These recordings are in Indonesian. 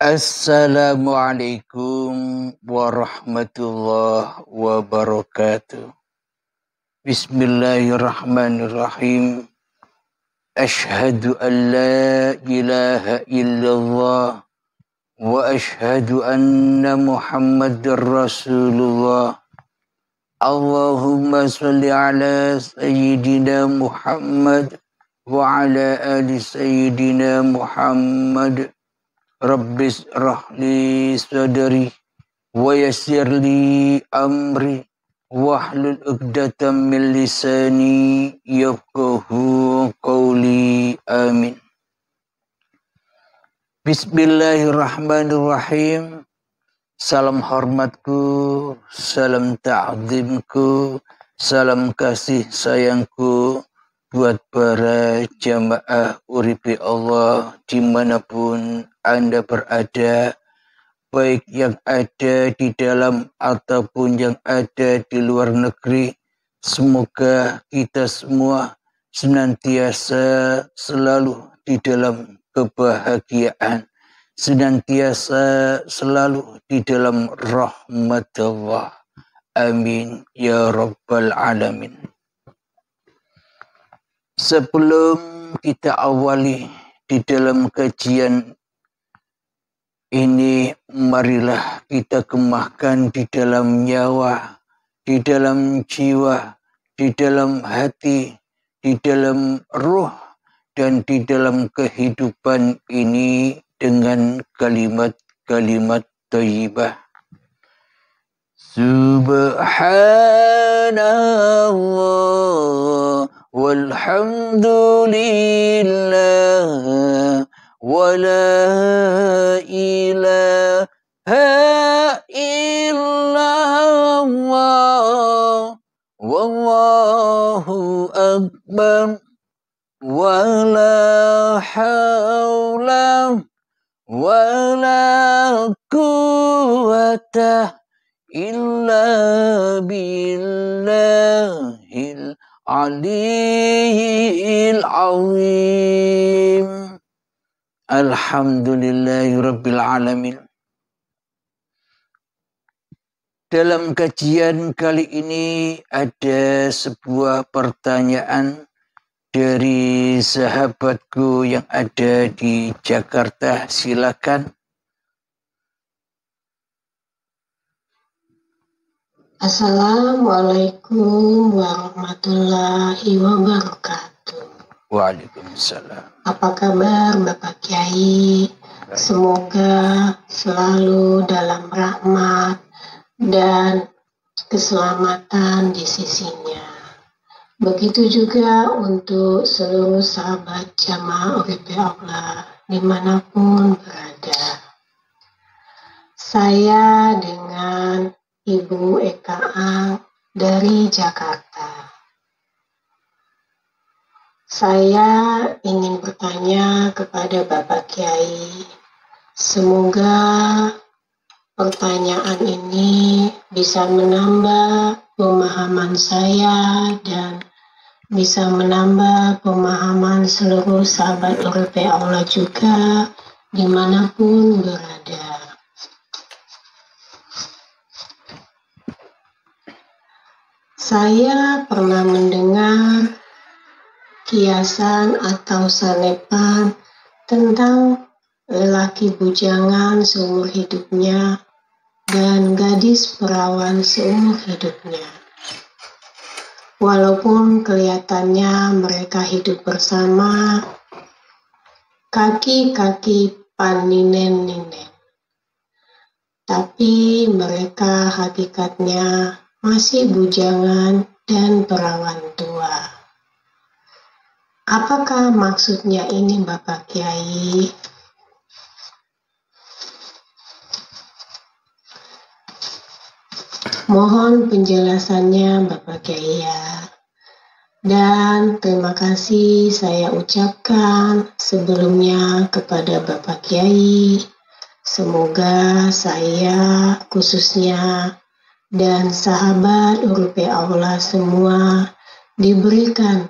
Assalamualaikum warahmatullahi wabarakatuh. Bismillahirrahmanirrahim. Ashhadu an la ilaha illallah wa ashhadu anna Muhammadar Rasulullah. Allahumma salli ala Sayyidina Muhammad wa ala ali Sayyidina Muhammad. Rabbis rahli sadri wa yassirli amri wahlul 'uqdatam min lisani yafqahu qawli. Amin. Bismillahirrahmanirrahim. Salam hormatku, salam ta'zimku, salam kasih sayangku buat para jamaah uripi Allah dimanapun Anda berada, baik yang ada di dalam ataupun yang ada di luar negeri. Semoga kita semua senantiasa selalu di dalam kebahagiaan, senantiasa selalu di dalam rahmat Allah. Amin ya rabbal alamin. Sebelum kita awali di dalam kajian ini, marilah kita kemahkan di dalam nyawa, di dalam jiwa, di dalam hati, di dalam ruh, dan di dalam kehidupan ini dengan kalimat-kalimat thayyibah. Subhanallah walhamdulillah wa la ilaha illallah wallahu akbar wa la hawla wa la quwwata illa billahil aliyyil azim. Alhamdulillahirabbil alamin. Dalam kajian kali ini ada sebuah pertanyaan dari sahabatku yang ada di Jakarta. Silakan. Assalamualaikum warahmatullahi wabarakatuh. Waalaikumsalam. Apa kabar Bapak Kiai? Semoga selalu dalam rahmat dan keselamatan di sisinya. Begitu juga untuk seluruh sahabat jamaah uripi Allah dimanapun berada. Saya dengan Ibu Eka Ang dari Jakarta. Saya ingin bertanya kepada Bapak Kiai. Semoga pertanyaan ini bisa menambah pemahaman saya dan bisa menambah pemahaman seluruh sahabat uripi Allah juga dimanapun berada. Saya pernah mendengar kiasan atau sanepan tentang lelaki bujangan seumur hidupnya dan gadis perawan seumur hidupnya. Walaupun kelihatannya mereka hidup bersama, kaki-kaki paninen-ninen, tapi mereka hakikatnya masih bujangan dan perawan tua. Apakah maksudnya ini Bapak Kiai? Mohon penjelasannya Bapak Kiai ya. Dan terima kasih saya ucapkan sebelumnya kepada Bapak Kiai. Semoga saya khususnya dan sahabat uripi Allah semua diberikan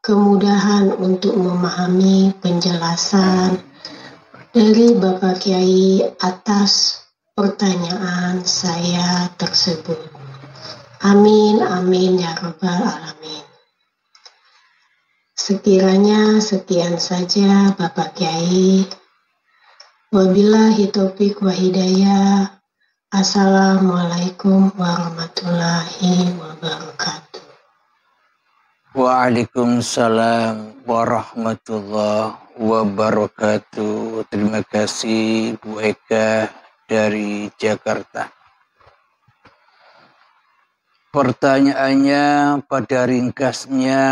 kemudahan untuk memahami penjelasan dari Bapak Kiai atas pertanyaan saya tersebut. Amin, amin, ya Rabbal Alamin. Sekiranya sekian saja Bapak Kiai. Wabillahi taufiq wa hidayah. Assalamualaikum warahmatullahi wabarakatuh. Waalaikumsalam warahmatullahi wabarakatuh. Terima kasih Bu Eka dari Jakarta. Pertanyaannya pada ringkasnya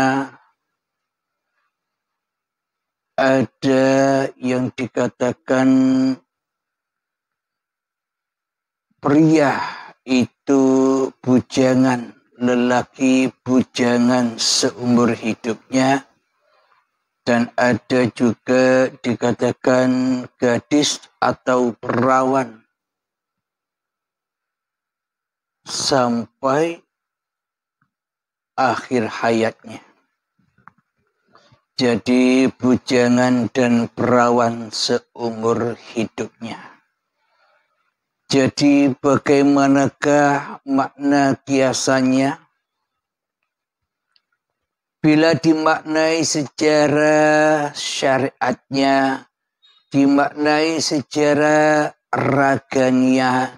ada yang dikatakan pria itu bujangan, lelaki bujangan seumur hidupnya, dan ada juga dikatakan gadis atau perawan sampai akhir hayatnya. Jadi bujangan dan perawan seumur hidupnya. Jadi bagaimanakah makna kiasannya? Bila dimaknai secara syariatnya, dimaknai secara raganya,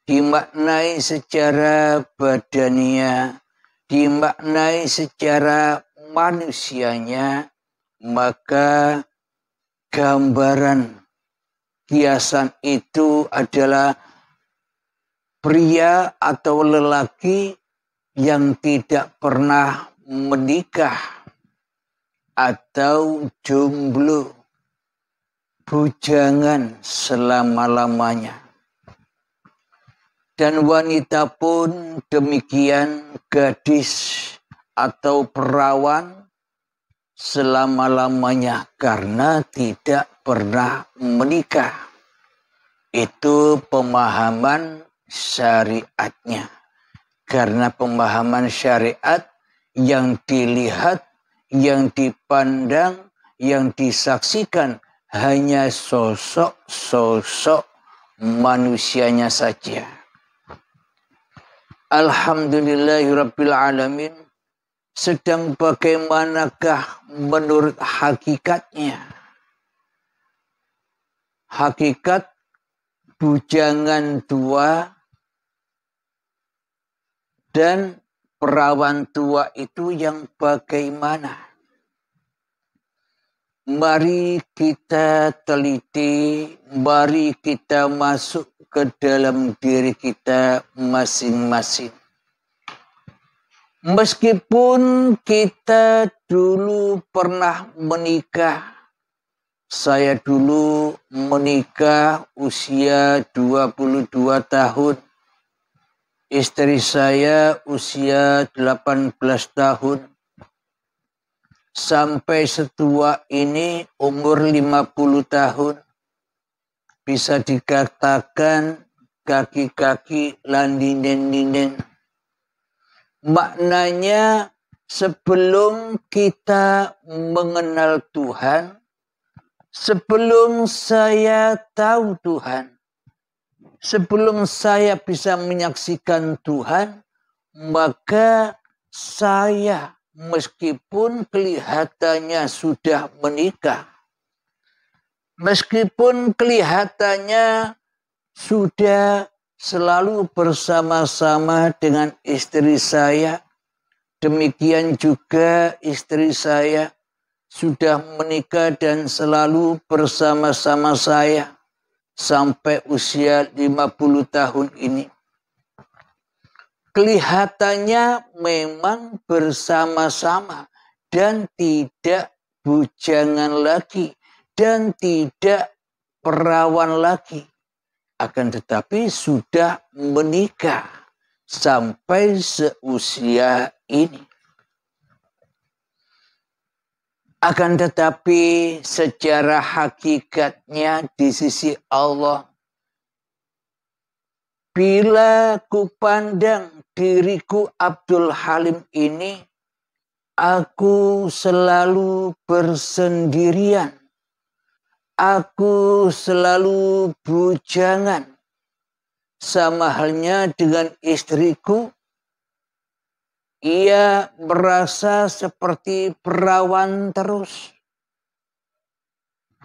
dimaknai secara badannya, dimaknai secara manusianya, maka gambaran kiasan itu adalah pria atau lelaki yang tidak pernah menikah atau jomblo, bujangan selama-lamanya. Dan wanita pun demikian, gadis atau perawan selama-lamanya karena tidak pernah menikah. Itu pemahaman syariatnya. Karena pemahaman syariat yang dilihat, yang dipandang, yang disaksikan hanya sosok-sosok manusianya saja. Alhamdulillahirabbil alamin. Sedang bagaimanakah menurut hakikatnya? Hakikat bujangan tua dan perawan tua itu yang bagaimana? Mari kita teliti, mari kita masuk ke dalam diri kita masing-masing. Meskipun kita dulu pernah menikah, saya dulu menikah usia 22 tahun, istri saya usia 18 tahun, sampai setua ini umur 50 tahun, bisa dikatakan kaki-kaki landinen-ninen. Maknanya sebelum kita mengenal Tuhan, sebelum saya tahu Tuhan, sebelum saya bisa menyaksikan Tuhan, maka saya meskipun kelihatannya sudah menikah, meskipun kelihatannya sudah selalu bersama-sama dengan istri saya, demikian juga istri saya sudah menikah dan selalu bersama-sama saya sampai usia 50 tahun ini. Kelihatannya memang bersama-sama dan tidak bujangan lagi dan tidak perawan lagi. Akan tetapi sudah menikah sampai seusia ini. Akan tetapi secara hakikatnya di sisi Allah, bila kupandang diriku Abdul Halim ini, aku selalu bersendirian. aku selalu bujangan. Sama halnya dengan istriku, ia merasa seperti perawan terus.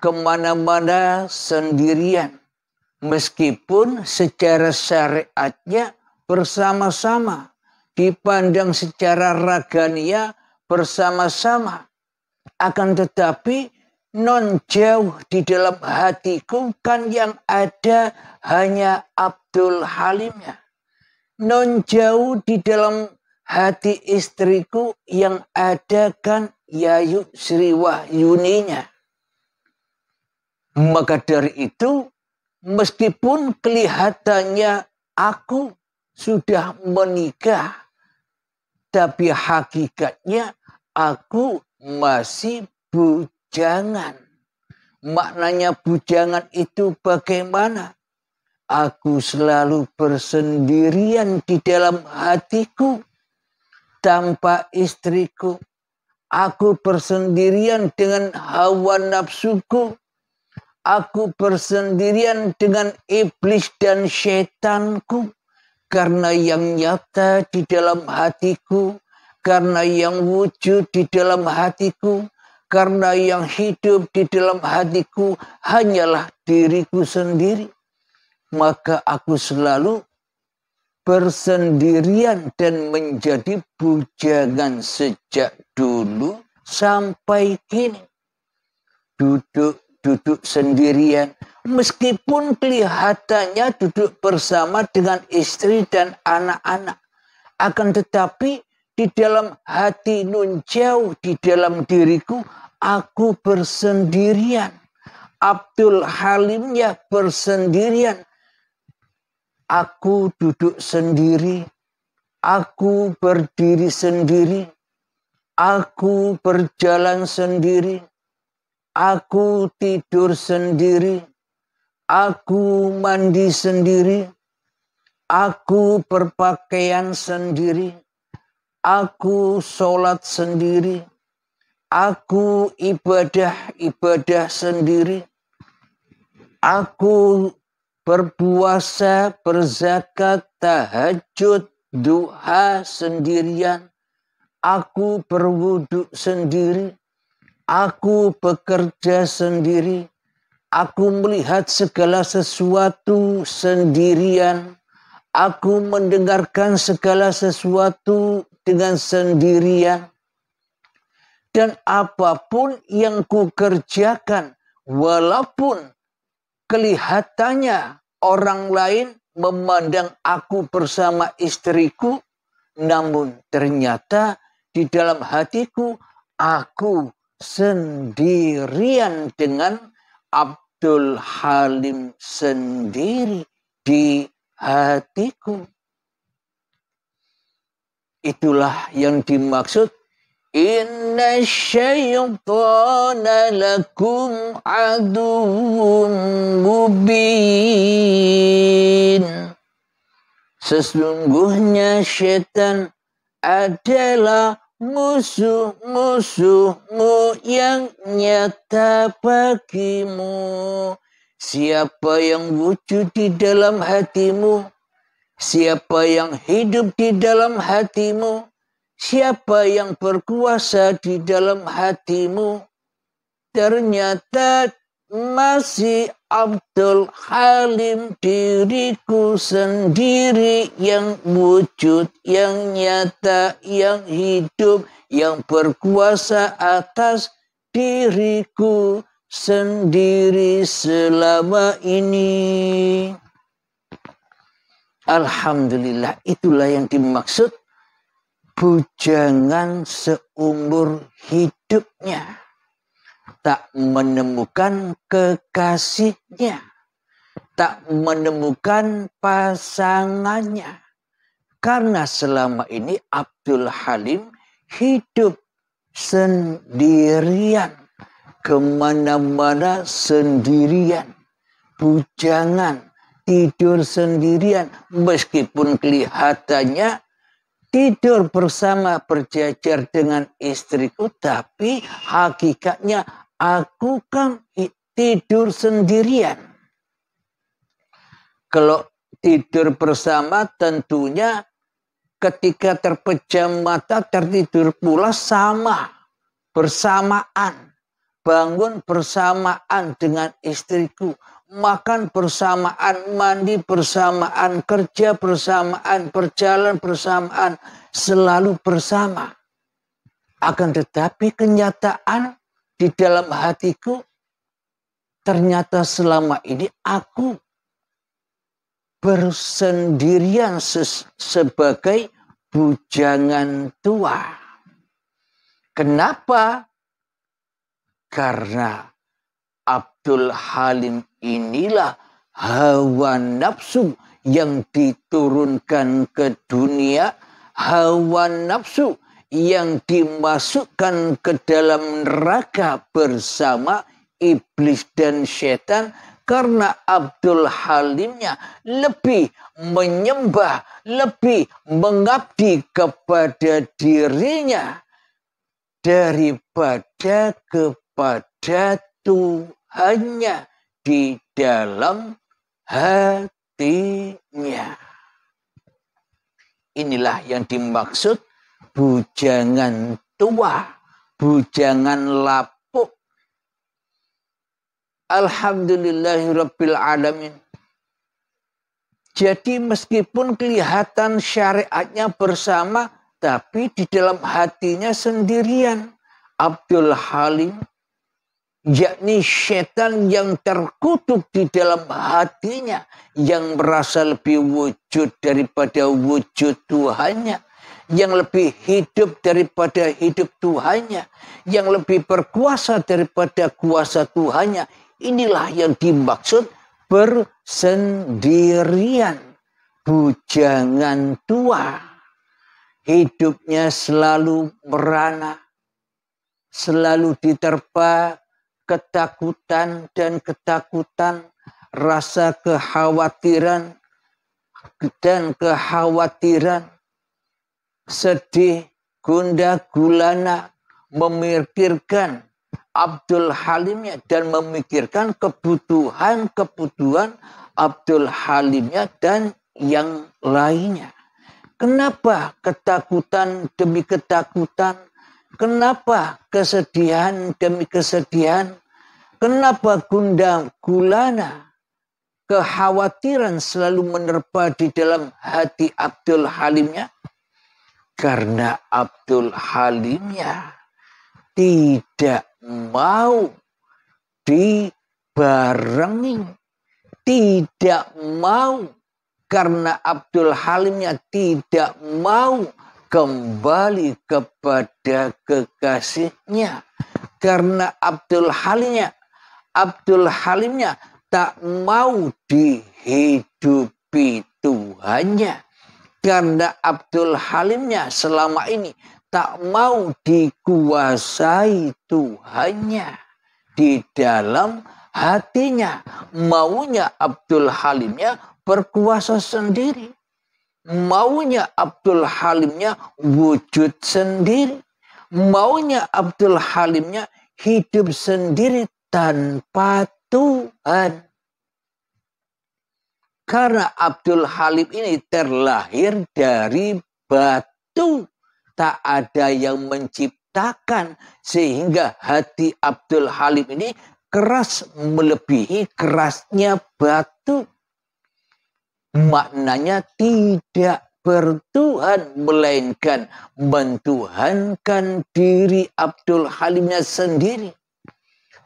Kemana-mana sendirian. Meskipun secara syariatnya bersama-sama. Dipandang secara ragania bersama-sama. Akan tetapi non jauh di dalam hatiku kan yang ada hanya Abdul Halimnya. Non jauh di dalam hati istriku yang ada kan Yayu Sri Wahyuninya. Maka dari itu, meskipun kelihatannya aku sudah menikah, tapi hakikatnya aku masih bujangan. Maknanya bujangan itu bagaimana? Aku selalu bersendirian di dalam hatiku tanpa istriku. Aku bersendirian dengan hawa nafsuku. Aku bersendirian dengan iblis dan setanku. Karena yang nyata di dalam hatiku, karena yang wujud di dalam hatiku, karena yang hidup di dalam hatiku hanyalah diriku sendiri. Maka aku selalu bersendirian dan menjadi bujangan sejak dulu sampai kini. Duduk sendirian. Meskipun kelihatannya duduk bersama dengan istri dan anak-anak. Akan tetapi di dalam hati nun jauh, di dalam diriku, aku bersendirian. Abdul Halimnya bersendirian. Aku duduk sendiri, aku berdiri sendiri, aku berjalan sendiri, aku tidur sendiri, aku mandi sendiri, aku berpakaian sendiri, aku sholat sendiri, aku ibadah sendiri, aku berpuasa, berzakat, tahajud, duha sendirian. Aku berwudu sendiri. Aku bekerja sendiri. Aku melihat segala sesuatu sendirian. Aku mendengarkan segala sesuatu dengan sendirian. Dan apapun yang kukerjakan, walaupun kelihatannya orang lain memandang aku bersama istriku, namun ternyata di dalam hatiku aku sendirian dengan Abdul Halim sendiri di hatiku. Itulah yang dimaksud inna syaitana lakum aduwwum mubin. Sesungguhnya syaitan adalah musuh-musuhmu yang nyata bagimu. Siapa yang wujud di dalam hatimu, siapa yang hidup di dalam hatimu, siapa yang berkuasa di dalam hatimu, ternyata masih Abdul Halim, diriku sendiri yang wujud, yang nyata, yang hidup, yang berkuasa atas diriku sendiri selama ini. Alhamdulillah, itulah yang dimaksud bujangan seumur hidupnya. Tak menemukan kekasihnya. Tak menemukan pasangannya. Karena selama ini Abdul Halim hidup sendirian. Kemana-mana sendirian. Bujangan. Tidur sendirian. Meskipun kelihatannya tidur bersama berjajar dengan istriku, tapi hakikatnya aku kan tidur sendirian. Kalau tidur bersama tentunya ketika terpejam mata tertidur pula sama, bersamaan. Bangun bersamaan dengan istriku, makan bersamaan, mandi bersamaan, kerja bersamaan, berjalan bersamaan, selalu bersama. Akan tetapi kenyataan di dalam hatiku, ternyata selama ini aku bersendirian sebagai bujangan tua. Kenapa? Karena Abdul Halim inilah hawa nafsu yang diturunkan ke dunia, hawa nafsu yang dimasukkan ke dalam neraka bersama iblis dan setan, karena Abdul Halimnya lebih menyembah, lebih mengabdi kepada dirinya daripada kepada Tuhannya di dalam hatinya. Inilah yang dimaksud bujangan tua, bujangan lapuk. Alhamdulillahirabbil alamin. Jadi meskipun kelihatan syariatnya bersama, tapi di dalam hatinya sendirian. Abdul Halim, yakni setan yang terkutuk di dalam hatinya, yang merasa lebih wujud daripada wujud Tuhannya, yang lebih hidup daripada hidup Tuhannya, yang lebih berkuasa daripada kuasa Tuhannya. Inilah yang dimaksud bersendirian, bujangan tua. Hidupnya selalu merana, selalu diterpa ketakutan dan ketakutan, rasa kekhawatiran dan kekhawatiran, sedih, gundah gulana, memikirkan Abdul Halimnya dan memikirkan kebutuhan Abdul Halimnya dan yang lainnya. Kenapa ketakutan demi ketakutan? Kenapa kesedihan demi kesedihan? Kenapa gundah gulana? Kekhawatiran selalu menerpa di dalam hati Abdul Halimnya. Karena Abdul Halimnya tidak mau dibarengi, tidak mau, karena Abdul Halimnya tidak mau kembali kepada kekasihnya, karena Abdul Halimnya tak mau dihidupi Tuhannya, karena Abdul Halimnya selama ini tak mau dikuasai Tuhannya di dalam hatinya. Maunya Abdul Halimnya berkuasa sendiri. Maunya Abdul Halimnya wujud sendiri. Maunya Abdul Halimnya hidup sendiri tanpa Tuhan. Karena Abdul Halim ini terlahir dari batu. Tak ada yang menciptakan, sehingga hati Abdul Halim ini keras melebihi kerasnya batu. Maknanya tidak bertuhan, melainkan mentuhankan diri Abdul Halimnya sendiri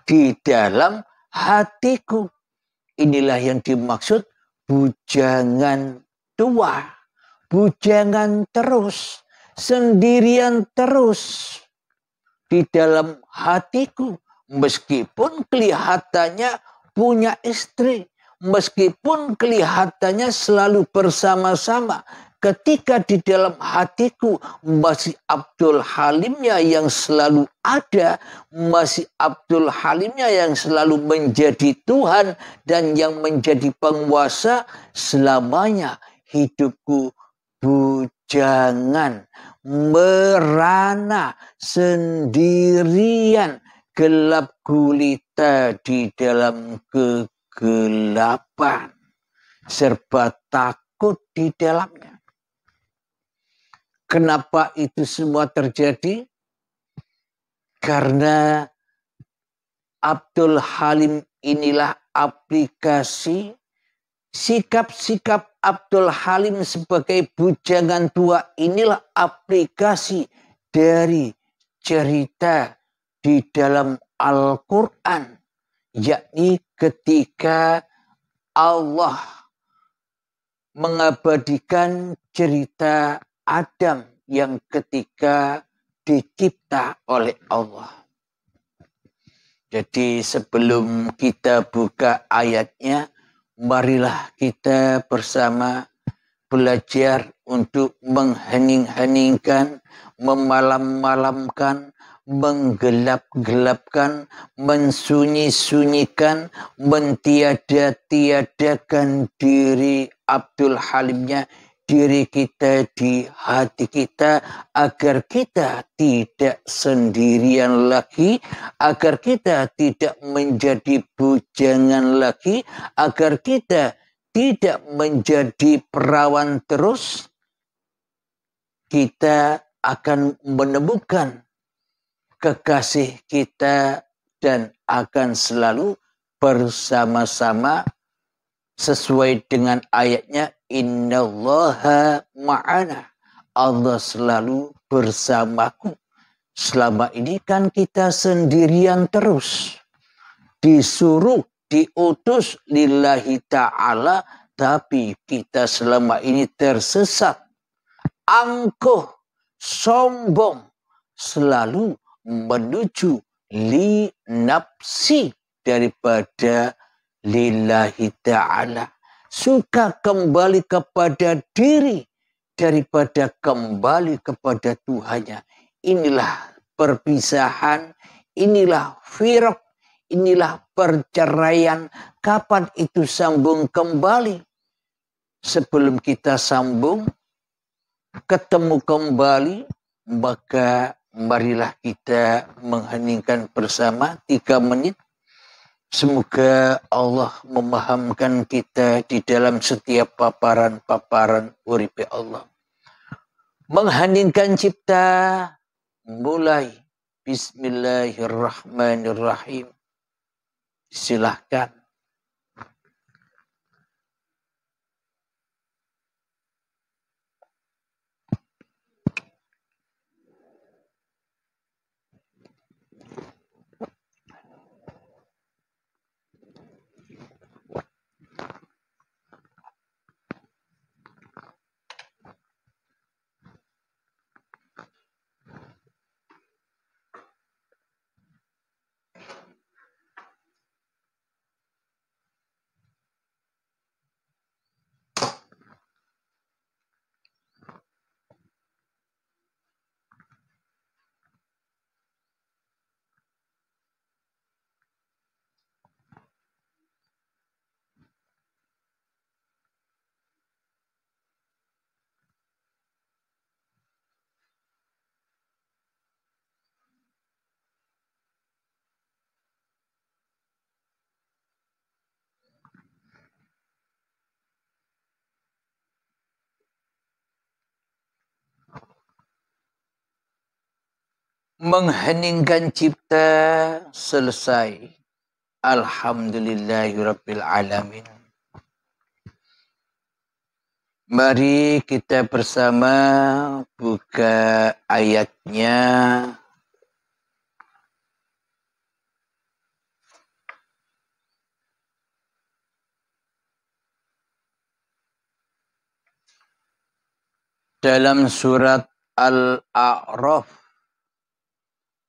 di dalam hatiku. Inilah yang dimaksud bujangan tua, bujangan terus, sendirian terus di dalam hatiku. Meskipun kelihatannya punya istri, meskipun kelihatannya selalu bersama-sama, ketika di dalam hatiku masih Abdul Halimnya yang selalu ada, masih Abdul Halimnya yang selalu menjadi Tuhan dan yang menjadi penguasa selamanya. Hidupku bujangan, merana, sendirian gelap gulita di dalam kegelapan, serba takut di dalamnya. Kenapa itu semua terjadi? Karena Abdul Halim inilah aplikasi sikap-sikap Abdul Halim sebagai bujangan tua, inilah aplikasi dari cerita di dalam Al-Quran, yakni ketika Allah mengabadikan cerita Adam yang ketika dicipta oleh Allah. Jadi sebelum kita buka ayatnya, marilah kita bersama belajar untuk menghening-heningkan, memalam-malamkan, menggelap-gelapkan, mensunyi-sunyikan, mentiada-tiadakan diri Abdul Halimnya, diri kita di hati kita, agar kita tidak sendirian lagi, agar kita tidak menjadi bujangan lagi, agar kita tidak menjadi perawan terus. Kita akan menemukan kekasih kita dan akan selalu bersama-sama sesuai dengan ayatnya, innallaha ma'ana. Allah selalu bersamaku. Selama ini kan kita sendirian terus. Disuruh, diutus lillahi ta'ala, tapi kita selama ini tersesat, angkuh, sombong, selalu menuju li nafsi daripada lillahi ta'ala. Suka kembali kepada diri daripada kembali kepada Tuhannya. Inilah perpisahan, inilah firaq, inilah perceraian. Kapan itu sambung kembali? Sebelum kita sambung, ketemu kembali, maka marilah kita mengheningkan bersama 3 menit. Semoga Allah memahamkan kita di dalam setiap paparan-paparan uripe Allah. Mengheningkan cipta, mulai. Bismillahirrahmanirrahim. Silahkan. Mengheningkan cipta selesai. Alhamdulillahirabbil alamin. Mari kita bersama buka ayatnya. Dalam surat Al-A'raf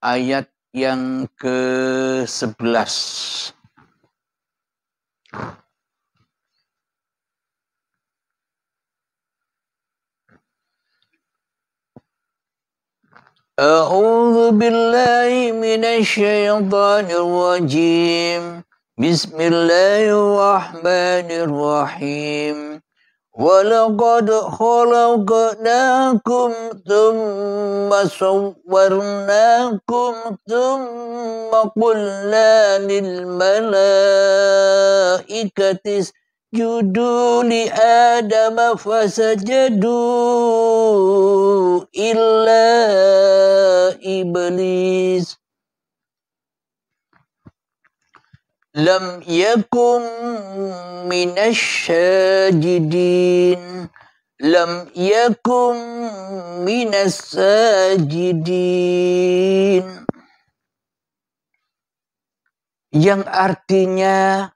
ayat yang ke-11. A'udzu billahi minasyaitonir rajim. Bismillahirrahmanirrahim. وَلَقَدْ خَلَقْنَاكُمْ ثُمَّ صَوَّرْنَاكُمْ ثُمَّ قُلْنَا لِلْمَلَائِكَةِ اسْجُدُوا لِآدَمَ فَسَجَدُوا إِلَّا إِبْلِيسَ لم يكن من الساجدين لم يكن من الساجدين yang artinya